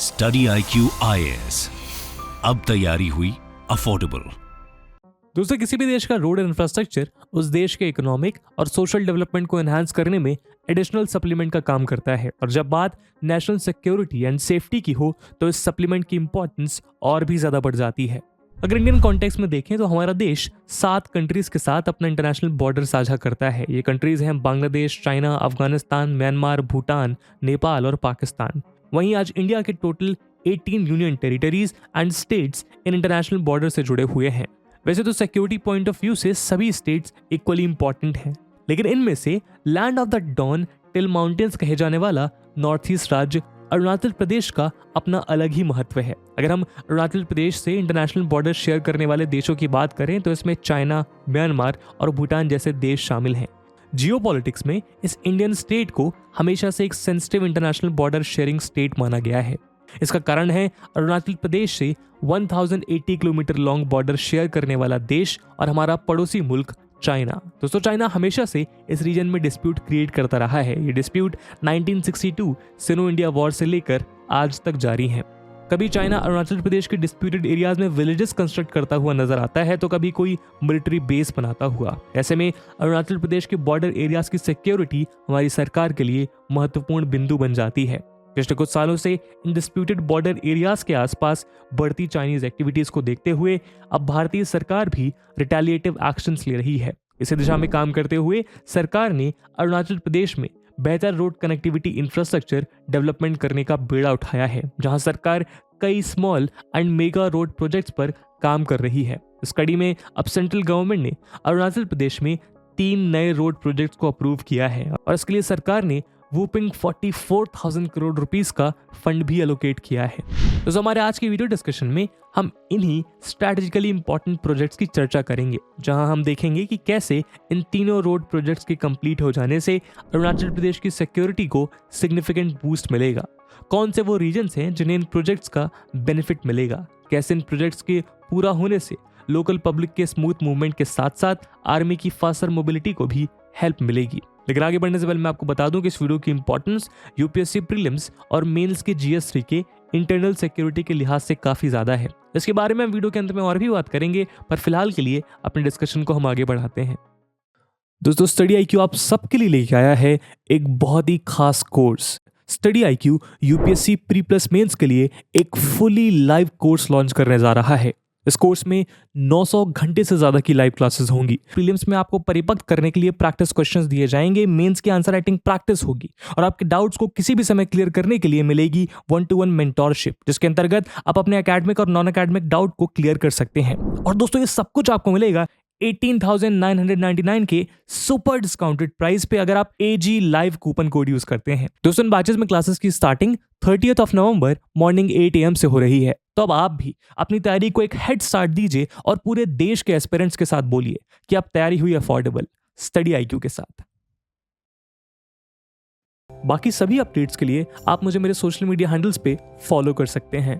Study IQ IAS, अब तैयारी हुई अफोर्डेबल। दोस्तों, किसी भी देश का रोड इंफ्रास्ट्रक्चर उस देश के इकोनॉमिक और सोशल डेवलपमेंट को एनहांस करने में एडिशनल सप्लीमेंट का काम करता है। और जब बात नेशनल सिक्योरिटी एंड सेफ्टी की हो तो इस सप्लीमेंट की इंपॉर्टेंस और भी ज्यादा बढ़ जाती है। अगर इंडियन कॉन्टेक्स्ट में देखें तो हमारा देश 7 कंट्रीज के साथ अपना इंटरनेशनल बॉर्डर साझा करता है। ये कंट्रीज हैं बांग्लादेश, चाइना, अफगानिस्तान, म्यांमार, भूटान, नेपाल और पाकिस्तान। वहीं आज इंडिया के total 18 union territories and states in international border से जुड़े हुए हैं। वैसे तो सिक्योरिटी पॉइंट ऑफ व्यू से सभी स्टेट्स इक्वली इंपॉर्टेंट हैं, लेकिन इनमें से land of the dawn till mountains कहे जाने वाला नॉर्थ ईस्ट राज्य अरुणाचल प्रदेश का अपना अलग ही महत्व है। अगर हम अरुणाचल प्रदेश से इंटरनेशनल बॉर्डर शेयर करने वाले देशों की बात करें तो इसमें चाइना, म्यांमार और भूटान जैसे देश शामिल हैं। जियोपॉलिटिक्स में इस इंडियन स्टेट को हमेशा से एक sensitive international border sharing state माना गया है। इसका कारण है अरुणाचल प्रदेश से 1080 किलोमीटर लॉन्ग बॉर्डर शेयर करने वाला देश और हमारा पड़ोसी मुल्क चाइना। दोस्तों, चाइना हमेशा से इस रीजन में डिस्प्यूट क्रिएट करता रहा है। ये डिस्प्यूट 1962 सिनो इंडिया वॉर से लेकर आज तक जारी है। कभी चाइना अरुणाचल प्रदेश के डिस्प्यूटेड एरियाज में विलेजेस कंस्ट्रक्ट करता हुआ नजर आता है तो कभी कोई मिलिट्री बेस बनाता हुआ। ऐसे में अरुणाचल प्रदेश के बॉर्डर एरियाज की सिक्योरिटी हमारी सरकार के लिए महत्वपूर्ण बिंदु बन जाती है। पिछले कुछ सालों से इन डिस्प्यूटेड बॉर्डर एरियाज के आसपास बढ़ती चाइनीज एक्टिविटीज को देखते हुए अब भारतीय सरकार भी रिटेलिएटिव एक्शंस ले रही है। इसी दिशा में काम करते हुए सरकार ने अरुणाचल प्रदेश में बेहतर रोड कनेक्टिविटी इंफ्रास्ट्रक्चर डेवलपमेंट करने का बेड़ा उठाया है, जहां सरकार कई small and mega road projects पर काम कर रही है। इस कड़ी में अब सेंट्रल गवर्नमेंट ने अरुणाचल प्रदेश में 3 नए रोड प्रोजेक्ट्स को अप्रूव किया है और इसके लिए सरकार ने वूपिंग 44,000 करोड़ रुपीस का फंड भी एलोकेट किया है। तो हमारे आज की वीडियो डिस्कशन में हम इन्हीं स्ट्रैटेजिकली इंपॉर्टेंट प्रोजेक्ट्स की चर्चा करेंगे, जहां हम देखेंगे कि कैसे इन तीनों रोड प्रोजेक्ट्स के कंप्लीट हो जाने से अरुणाचल प्रदेश की सिक्योरिटी को सिग्निफिकेंट बूस्ट मिलेगा, कौन से वो रीजन्स हैं जिन्हें इन प्रोजेक्ट्स का बेनिफिट मिलेगा, कैसे इन प्रोजेक्ट्स के पूरा होने से लोकल पब्लिक के स्मूथ मूवमेंट के साथ साथ आर्मी की फास्टर मोबिलिटी को भी हेल्प मिलेगी। लेकिन आगे बढ़ने से पहले मैं आपको बता दूं कि इस वीडियो की इंपॉर्टेंस यूपीएससी प्रीलिम्स और मेंस के GS3 के इंटरनल सिक्योरिटी के लिहाज से काफी ज्यादा है। इसके बारे में हम वीडियो के अंत में और भी बात करेंगे, पर फिलहाल के लिए अपने डिस्कशन को हम आगे बढ़ाते हैं। दोस्तों, स्टडी IQ आप सबके लिए लेके आया है एक बहुत ही खास course. Study IQ UPSC pre plus mains के लिए एक फुली लाइव कोर्स लॉन्च करने जा रहा है। इस कोर्स में 900 घंटे से ज्यादा की लाइव क्लासेस होंगी। प्रीलिम्स में आपको परिपक्व करने के लिए प्रैक्टिस क्वेश्चंस दिए जाएंगे, मेंस की आंसर राइटिंग प्रैक्टिस होगी और आपके डाउट्स को किसी भी समय क्लियर करने के लिए मिलेगी 1-to-1 मेंटोरशिप, जिसके अंतर्गत आप अपने एकेडमिक और नॉन एकेडमिक डाउट को क्लियर कर सकते हैं। और दोस्तों, ये सब कुछ आपको मिलेगा 18,999 के सुपर डिस्काउंटेड प्राइस पे अगर आप AG live coupon code use करते हैं। दोस्तों, इन बैचेस में क्लासेस की स्टार्टिंग 30 नवंबर मॉर्निंग 8 AM से हो रही है। तो अब आप भी अपनी तैयारी को एक हेड स्टार्ट दीजिए और पूरे देश के एस्पिरेंट्स के साथ बोलिए कि अब तैयारी हुई अफोर्डेबल स्टडी IQ के साथ। बाकी सभी अपडेट्स के लिए आप मुझे मेरे सोशल मीडिया हैंडल्स पे फॉलो कर सकते हैं।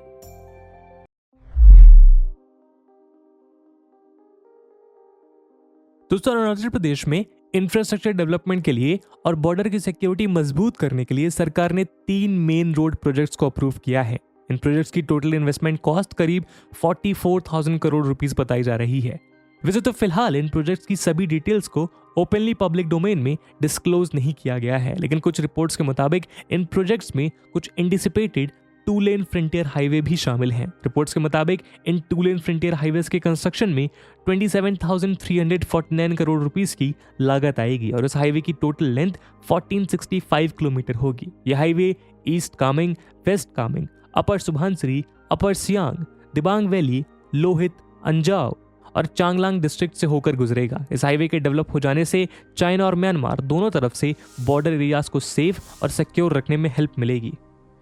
दोस्तों, अरुणाचल प्रदेश में इंफ्रास्ट्रक्चर डेवलपमेंट के लिए और बॉर्डर की सिक्योरिटी मजबूत करने के लिए सरकार ने 3 मेन रोड प्रोजेक्ट्स को अप्रूव किया है। इन प्रोजेक्ट्स की टोटल इन्वेस्टमेंट कॉस्ट करीब 44,000 करोड़ रुपीस बताई जा रही है। वैसे तो फिलहाल इन प्रोजेक्ट्स की सभी डिटेल्स को ओपनली पब्लिक डोमेन में डिस्क्लोज नहीं किया गया है, लेकिन कुछ रिपोर्ट्स के मुताबिक इन प्रोजेक्ट्स में कुछ एंटिसिपेटेड 2 लेन फ्रंटियर हाईवे भी शामिल हैं। रिपोर्ट्स के मुताबिक इन 2 लेन फ्रंटियर हाईवेज के कंस्ट्रक्शन में 27,349 करोड़ रुपीस की लागत आएगी और इस हाईवे की टोटल लेंथ 1465 किलोमीटर होगी। यह highway east Kameng, west Kameng, upper Subansiri, upper Siang, Dibang valley, Lohit, Anjaw और चांगलांग डिस्ट्रिक्ट से होकर गुजरेगा। इस हाईवे के डेवलप हो जाने से चाइना और म्यांमार दोनों तरफ से बॉर्डर एरियाज को सेफ और सिक्योर रखने में हेल्प मिलेगी।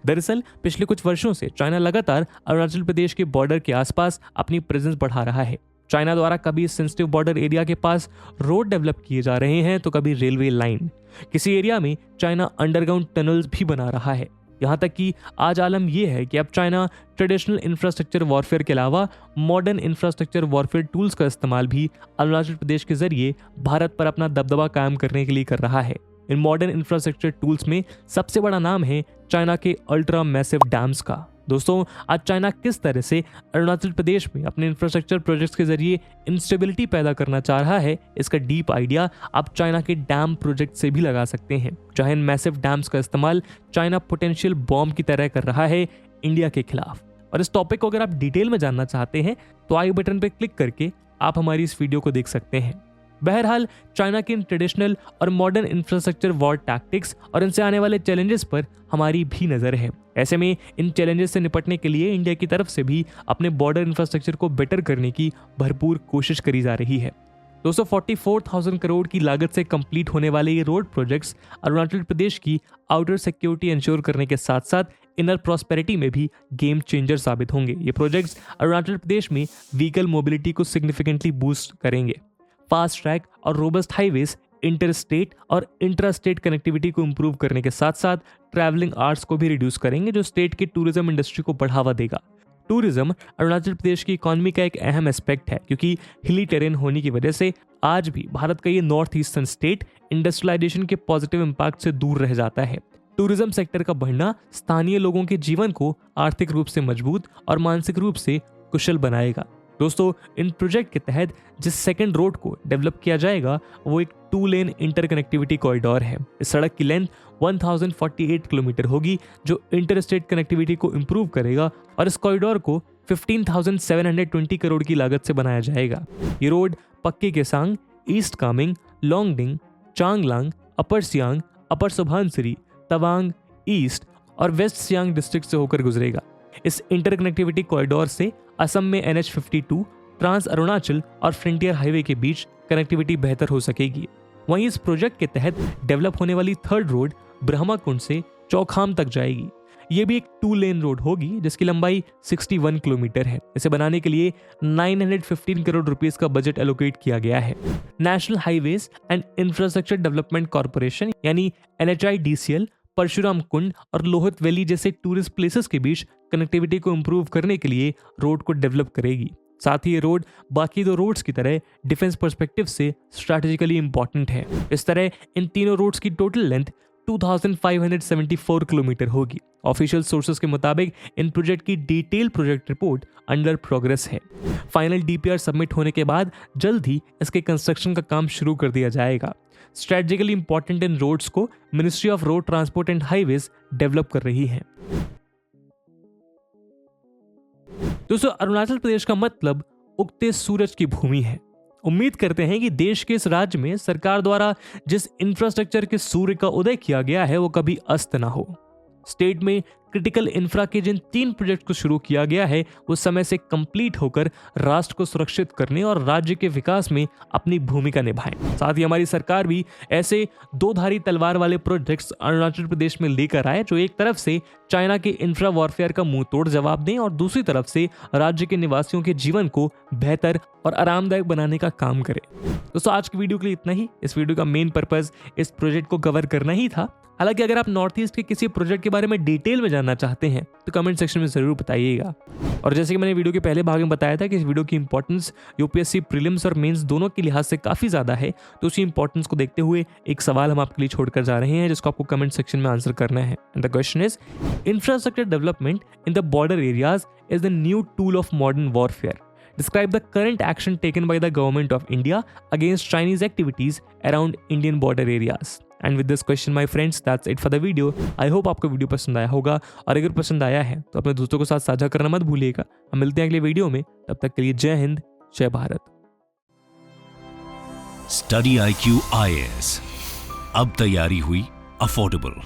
दरअसल पिछले कुछ वर्षों से चाइना लगातार अरुणाचल प्रदेश के बॉर्डर के आसपास अपनी प्रेजेंस बढ़ा रहा है। चाइना द्वारा कभी सेंसिटिव बॉर्डर एरिया के पास रोड डेवलप किए जा रहे हैं तो कभी रेलवे लाइन। किसी एरिया में चाइना अंडरग्राउंड टनल्स भी बना रहा है। यहाँ तक कि आज आलम यह है कि अब चाइना ट्रेडिशनल इंफ्रास्ट्रक्चर वॉरफेयर के अलावा मॉडर्न इंफ्रास्ट्रक्चर वॉरफेयर टूल्स का इस्तेमाल भी अरुणाचल प्रदेश के जरिए भारत पर अपना दबदबा कायम करने के लिए कर रहा है। इन मॉडर्न इंफ्रास्ट्रक्चर टूल्स में सबसे बड़ा नाम है चाइना के अल्ट्रा मैसिव डैम्स का, दोस्तों, आज चाइना किस तरह से अरुणाचल प्रदेश में अपने इंफ्रास्ट्रक्चर प्रोजेक्ट्स के जरिए इंस्टेबिलिटी पैदा करना चाह रहा है, इसका डीप आइडिया आप चाइना के डैम प्रोजेक्ट से भी लगा सकते हैं, जहां इन मैसिव डैम्स का इस्तेमाल चाइना पोटेंशियल बॉम्ब की तरह कर रहा है इंडिया के खिलाफ। और इस टॉपिक को अगर आप डिटेल में जानना चाहते हैं तो आई बटन पर क्लिक करके आप हमारी इस वीडियो को देख सकते हैं। बहरहाल, चाइना की इन ट्रेडिशनल और मॉडर्न इंफ्रास्ट्रक्चर वॉर टैक्टिक्स और इनसे आने वाले चैलेंजेस पर हमारी भी नज़र है। ऐसे में इन चैलेंजेस से निपटने के लिए इंडिया की तरफ से भी अपने बॉर्डर इंफ्रास्ट्रक्चर को बेटर करने की भरपूर कोशिश करी जा रही है। दोस्तों, 44,000 करोड़ की लागत से कंप्लीट होने वाले ये रोड प्रोजेक्ट्स अरुणाचल प्रदेश की आउटर सिक्योरिटी इंश्योर करने के साथ साथ इनर प्रॉस्पेरिटी में भी गेम चेंजर साबित होंगे। ये प्रोजेक्ट्स अरुणाचल प्रदेश में व्हीकल मोबिलिटी को सिग्निफिकेंटली बूस्ट करेंगे। फास्ट ट्रैक और रोबस्ट हाईवेज इंटर स्टेट और इंट्रा स्टेट कनेक्टिविटी को इंप्रूव करने के साथ साथ ट्रैवलिंग आवर्स को भी रिड्यूस करेंगे, जो स्टेट की टूरिज्म इंडस्ट्री को बढ़ावा देगा। टूरिज्म अरुणाचल प्रदेश की इकोनॉमी का एक अहम एस्पेक्ट है, क्योंकि हिली टेरेन होने की वजह से आज भी भारत का ये नॉर्थ ईस्टर्न स्टेट इंडस्ट्रियलाइजेशन के पॉजिटिव इम्पैक्ट से दूर रह जाता है। टूरिज्म सेक्टर का बढ़ना स्थानीय लोगों के जीवन को आर्थिक रूप से मजबूत और मानसिक रूप से कुशल बनाएगा। दोस्तों, इन प्रोजेक्ट के तहत जिस सेकंड रोड को डेवलप किया जाएगा वो एक 2 लेन इंटरकनेक्टिविटी कॉरिडोर है। इस सड़क की लेंथ 1048 किलोमीटर होगी, जो इंटर स्टेट कनेक्टिविटी को इंप्रूव करेगा और इस कॉरिडोर को 15,720 करोड़ की लागत से बनाया जाएगा। ये रोड पक्के केसांग, ईस्ट कामेंग, लोंगडिंग, चांगलांग, अपर सियांग, अपर सुबनसिरी, तवांग ईस्ट और वेस्ट सियांग डिस्ट्रिक्ट से होकर गुजरेगा। इस इंटरकनेक्टिविटी कॉरिडोर से असम में NH52, ट्रांस अरुणाचल और फ्रंटियर हाईवे के बीच कनेक्टिविटी बेहतर हो सकेगी। वहीं इस प्रोजेक्ट के तहत डेवलप होने वाली थर्ड रोड ब्रह्माकुंड से चौखाम तक जाएगी। ये भी एक 2 लेन रोड होगी, जिसकी लंबाई 61 किलोमीटर है। इसे बनाने के लिए 915 करोड़ रुपीस का बजट एलोकेट किया गया है। National highways and infrastructure development corporation यानी NHIDCL परशुराम कुंड और लोहित वैली जैसे टूरिस्ट प्लेसेस के बीच कनेक्टिविटी को इंप्रूव करने के लिए रोड को डेवलप करेगी। साथ ही ये रोड बाकी 2 रोड्स की तरह डिफेंस पर्सपेक्टिव से स्ट्रैटेजिकली इंपॉर्टेंट है। इस तरह इन तीनों रोड्स की टोटल लेंथ 2574 किलोमीटर होगी। ऑफिशियल सोर्सेज के मुताबिक इन प्रोजेक्ट की detail project report under progress है। फाइनल DPR सबमिट होने के बाद जल्द ही इसके कंस्ट्रक्शन का काम शुरू कर दिया जाएगा। स्ट्रेटेजिकली इंपॉर्टेंट इन रोड्स को ministry of road transport and highways develop कर रही है। दोस्तों, अरुणाचल प्रदेश का मतलब उगते सूरज की भूमि है। उम्मीद करते हैं कि देश के इस राज्य में सरकार द्वारा जिस इंफ्रास्ट्रक्चर के सूर्य का उदय किया गया है वो कभी अस्त ना हो। स्टेट में क्रिटिकल इंफ्रा के जिन 3 प्रोजेक्ट को शुरू किया गया है वो समय से कंप्लीट होकर राष्ट्र को सुरक्षित करने और राज्य के विकास में अपनी भूमिका निभाएं। साथ ही हमारी सरकार भी ऐसे 2 धारी तलवार वाले प्रोजेक्ट्स अरुणाचल प्रदेश में लेकर आए, जो एक तरफ से चाइना के इंफ्रा वॉरफेयर का मुंह तोड़ जवाब दें और दूसरी तरफ से राज्य के निवासियों के जीवन को बेहतर और आरामदायक बनाने का काम करें। दोस्तों, आज की वीडियो के लिए इतना ही। इस वीडियो का मेन पर्पस इस प्रोजेक्ट को कवर करना ही था। हालांकि अगर आप नॉर्थ ईस्ट के किसी प्रोजेक्ट के बारे में डिटेल में जानना चाहते हैं तो कमेंट सेक्शन में जरूर बताइएगा। और जैसे कि मैंने वीडियो के पहले भाग में बताया था कि इस वीडियो की इंपॉर्टेंस UPSC प्रीलिम्स और मेंस दोनों के लिहाज से काफी ज्यादा है, तो उसी इंपॉर्टेंस को देखते हुए एक सवाल हम आपके लिए छोड़कर जा रहे हैं, जिसको आपको कमेंट सेक्शन में आंसर करना है। And the question is, infrastructure development in the border areas is the new tool of modern warfare. Describe the current action taken by the government of India against Chinese activities around Indian border areas. And with this question, my friends, that's it for the video. I hope आपको video पसंद आया होगा, और अगर पसंद आया है तो अपने दोस्तों के साथ साझा करना मत भूलिएगा। हम मिलते हैं अगले वीडियो में, तब तक के लिए जय हिंद, जय भारत। Study IQ IAS, अब तैयारी हुई अफोर्डेबल।